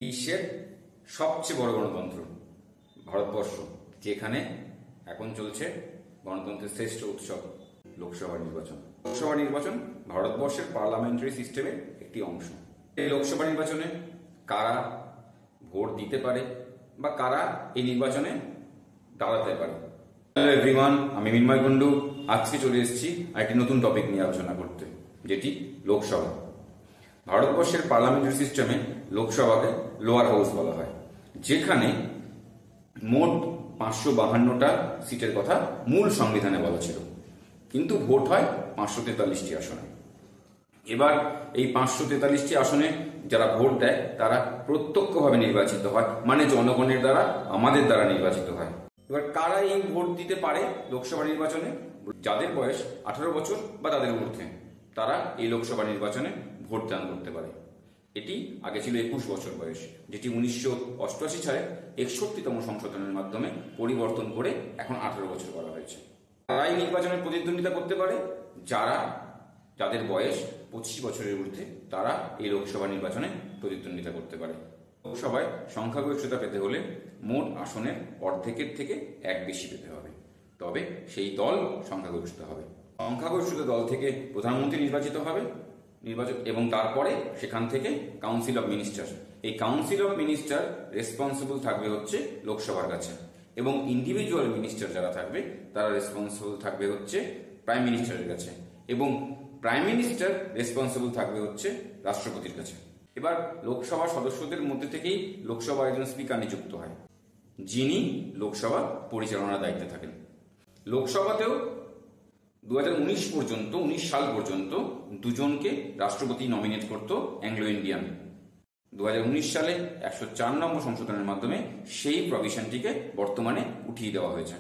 বিশ্বের সবচেয়ে বড় গণতন্ত্র ভারতবর্ষ, যেখানে এখন চলছে গণতন্ত্রের শ্রেষ্ঠ উৎসব লোকসভা নির্বাচন। লোকসভা নির্বাচন ভারতবর্ষের পার্লামেন্টারি সিস্টেমের একটি অংশ। এই লোকসভা নির্বাচনে কারা ভোট দিতে পারে বা কারা এই নির্বাচনে দাঁড়াতে পারে। হ্যালো এভরিওয়ান, আমি মিন্ময় কুণ্ডু। আজকে চলে এসেছি একটি নতুন টপিক নিয়ে আলোচনা করতে, যেটি লোকসভা। ভারতবর্ষের পার্লামেন্টারি সিস্টেমে লোকসভাকে লোয়ার হাউস বলা হয়, যেখানে মোট 552টা সিটের কথা মূল সংবিধানে বলা ছিল, কিন্তু ভোট হয় 543টি আসনে। এবার এই 543টি আসনে যারা ভোট দেয় তারা প্রত্যক্ষভাবে নির্বাচিত হয়, মানে জনগণের দ্বারা, আমাদের দ্বারা নির্বাচিত হয়। এবার কারা এই ভোট দিতে পারে লোকসভা নির্বাচনে? যাদের বয়স 18 বছর বা তাদের ঊর্ধ্বে, তারা এই লোকসভা নির্বাচনে ভোট দান করতে পারে। এটি আগে ছিল 21 বছর বয়স, যেটি 1988 সালে 61তম সংশোধনের মাধ্যমে পরিবর্তন করে এখন 18 বছর করা হয়েছে। তারা এই নির্বাচনে প্রতিদ্বন্দ্বিতা করতে পারে। যাদের বয়স 25 বছরের ঊর্ধ্বে, তারা এই লোকসভা নির্বাচনে প্রতিদ্বন্দ্বিতা করতে পারে। লোকসভায় সংখ্যাগরিষ্ঠতা পেতে হলে মোট আসনের অর্ধেকের থেকে এক বেশি পেতে হবে, তবে সেই দল সংখ্যাগরিষ্ঠতা হবে। সংখ্যাগরিষ্ঠতা দল থেকে প্রধানমন্ত্রী নির্বাচিত হবে এবং তারপরে সেখান থেকে কাউন্সিল অফ মিনিস্টার। এই কাউন্সিল অফ মিনিস্টার রেসপন্সিবল থাকবে হচ্ছে লোকসভার কাছে, এবং ইন্ডিভিজুয়াল মিনিস্টার যারা থাকবে তারা রেসপন্সিবল থাকবে হচ্ছে প্রাইম মিনিস্টারের কাছে, এবং প্রাইম মিনিস্টার রেসপন্সিবল থাকবে হচ্ছে রাষ্ট্রপতির কাছে। এবার লোকসভা সদস্যদের মধ্যে থেকেই লোকসভার একজন স্পিকার নিযুক্ত হয়, যিনি লোকসভা পরিচালনার দায়িত্বে থাকেন। লোকসভাতেও 2019 সাল পর্যন্ত দুজনকে রাষ্ট্রপতি নমিনেট করত অ্যাংলো ইন্ডিয়ান। 2019 সালে 104 নম্বর সংশোধনের মাধ্যমে সেই প্রভিশনটিকে বর্তমানে উঠিয়ে দেওয়া হয়েছে।